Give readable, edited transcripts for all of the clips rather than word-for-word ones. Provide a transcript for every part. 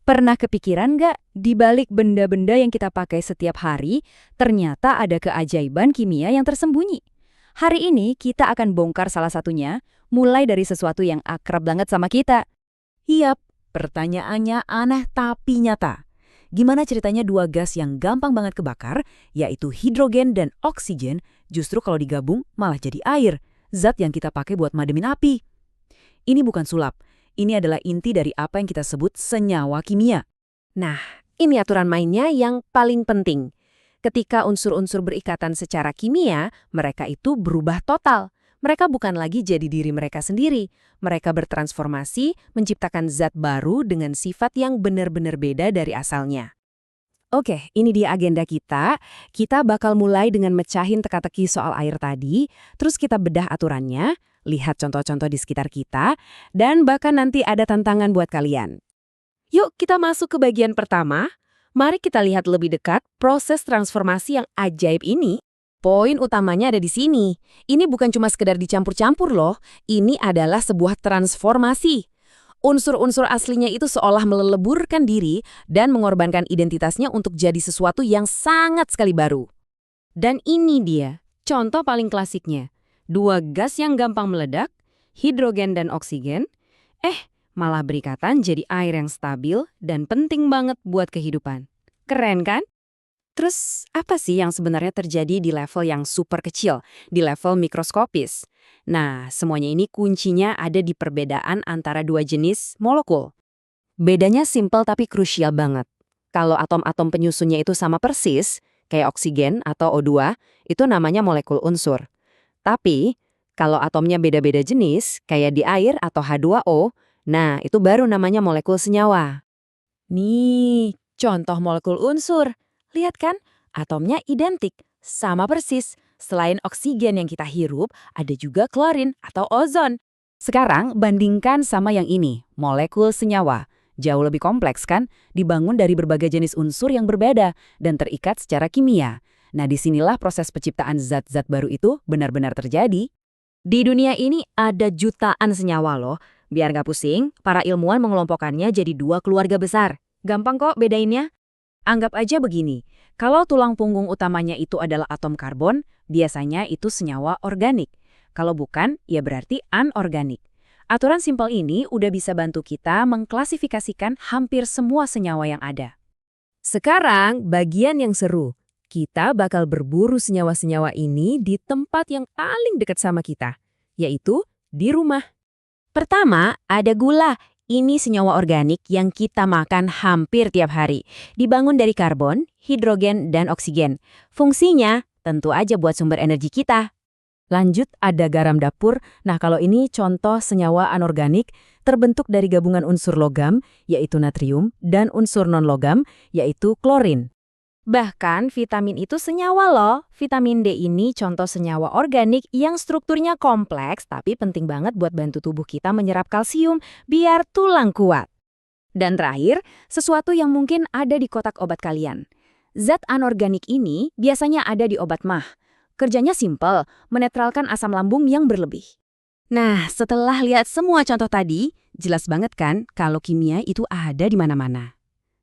Pernah kepikiran nggak, di balik benda-benda yang kita pakai setiap hari, ternyata ada keajaiban kimia yang tersembunyi? Hari ini kita akan bongkar salah satunya, mulai dari sesuatu yang akrab banget sama kita. Yap, pertanyaannya aneh tapi nyata. Gimana ceritanya dua gas yang gampang banget kebakar, yaitu hidrogen dan oksigen, justru kalau digabung malah jadi air, zat yang kita pakai buat mademin api. Ini bukan sulap, ini adalah inti dari apa yang kita sebut senyawa kimia. Nah, ini aturan mainnya yang paling penting. Ketika unsur-unsur berikatan secara kimia, mereka itu berubah total. Mereka bukan lagi jadi diri mereka sendiri. Mereka bertransformasi, menciptakan zat baru dengan sifat yang benar-benar beda dari asalnya. Oke, ini dia agenda kita. Kita bakal mulai dengan mecahin teka-teki soal air tadi, terus kita bedah aturannya, lihat contoh-contoh di sekitar kita, dan bahkan nanti ada tantangan buat kalian. Yuk kita masuk ke bagian pertama. Mari kita lihat lebih dekat proses transformasi yang ajaib ini. Poin utamanya ada di sini. Ini bukan cuma sekedar dicampur-campur loh. Ini adalah sebuah transformasi. Unsur-unsur aslinya itu seolah meleleburkan diri dan mengorbankan identitasnya untuk jadi sesuatu yang sangat sekali baru. Dan ini dia, contoh paling klasiknya. Dua gas yang gampang meledak, hidrogen dan oksigen, malah berikatan jadi air yang stabil dan penting banget buat kehidupan. Keren kan? Terus apa sih yang sebenarnya terjadi di level yang super kecil, di level mikroskopis? Nah, semuanya ini kuncinya ada di perbedaan antara dua jenis molekul. Bedanya simpel tapi krusial banget. Kalau atom-atom penyusunnya itu sama persis, kayak oksigen atau O2, itu namanya molekul unsur. Tapi, kalau atomnya beda-beda jenis, kayak di air atau H2O, nah itu baru namanya molekul senyawa. Nih, contoh molekul unsur. Lihat kan, atomnya identik, sama persis. Selain oksigen yang kita hirup, ada juga klorin atau ozon. Sekarang bandingkan sama yang ini, molekul senyawa. Jauh lebih kompleks kan, dibangun dari berbagai jenis unsur yang berbeda dan terikat secara kimia. Nah, disinilah proses penciptaan zat-zat baru itu benar-benar terjadi. Di dunia ini ada jutaan senyawa loh. Biar nggak pusing, para ilmuwan mengelompokkannya jadi dua keluarga besar. Gampang kok bedainnya. Anggap aja begini, kalau tulang punggung utamanya itu adalah atom karbon, biasanya itu senyawa organik. Kalau bukan, ya berarti anorganik. Aturan simpel ini udah bisa bantu kita mengklasifikasikan hampir semua senyawa yang ada. Sekarang, bagian yang seru. Kita bakal berburu senyawa-senyawa ini di tempat yang paling dekat sama kita, yaitu di rumah. Pertama, ada gula. Ini senyawa organik yang kita makan hampir tiap hari. Dibangun dari karbon, hidrogen, dan oksigen. Fungsinya tentu aja buat sumber energi kita. Lanjut ada garam dapur. Nah kalau ini contoh senyawa anorganik terbentuk dari gabungan unsur logam, yaitu natrium, dan unsur non-logam, yaitu klorin. Bahkan vitamin itu senyawa loh. Vitamin D ini contoh senyawa organik yang strukturnya kompleks tapi penting banget buat bantu tubuh kita menyerap kalsium biar tulang kuat. Dan terakhir, sesuatu yang mungkin ada di kotak obat kalian. Zat anorganik ini biasanya ada di obat MAH. Kerjanya simpel, menetralkan asam lambung yang berlebih. Nah, setelah lihat semua contoh tadi, jelas banget kan kalau kimia itu ada di mana-mana.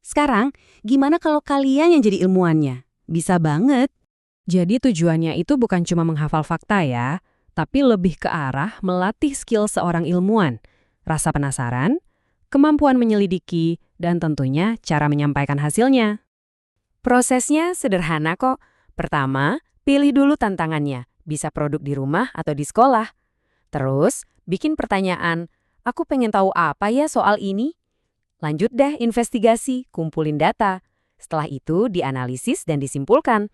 Sekarang, gimana kalau kalian yang jadi ilmuwannya? Bisa banget. Jadi tujuannya itu bukan cuma menghafal fakta ya, tapi lebih ke arah melatih skill seorang ilmuwan. Rasa penasaran, kemampuan menyelidiki, dan tentunya cara menyampaikan hasilnya. Prosesnya sederhana kok. Pertama, pilih dulu tantangannya. Bisa produk di rumah atau di sekolah. Terus, bikin pertanyaan, aku pengen tahu apa ya soal ini? Lanjut deh investigasi, kumpulin data. Setelah itu dianalisis dan disimpulkan.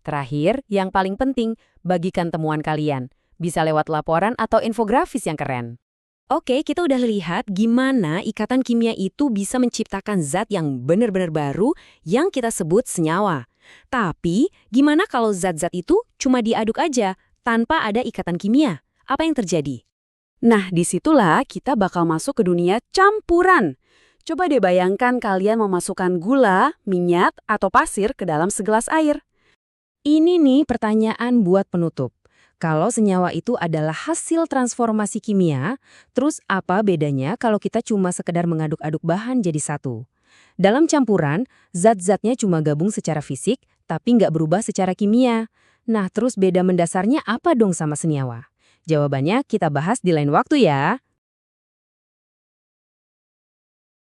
Terakhir, yang paling penting, bagikan temuan kalian. Bisa lewat laporan atau infografis yang keren. Oke, kita udah lihat gimana ikatan kimia itu bisa menciptakan zat yang benar-benar baru yang kita sebut senyawa. Tapi, gimana kalau zat-zat itu cuma diaduk aja tanpa ada ikatan kimia? Apa yang terjadi? Nah, disitulah kita bakal masuk ke dunia campuran. Coba deh bayangkan kalian memasukkan gula, minyak, atau pasir ke dalam segelas air. Ini nih pertanyaan buat penutup. Kalau senyawa itu adalah hasil transformasi kimia, terus apa bedanya kalau kita cuma sekedar mengaduk-aduk bahan jadi satu? Dalam campuran, zat-zatnya cuma gabung secara fisik, tapi nggak berubah secara kimia. Nah, terus beda mendasarnya apa dong sama senyawa? Jawabannya kita bahas di lain waktu ya.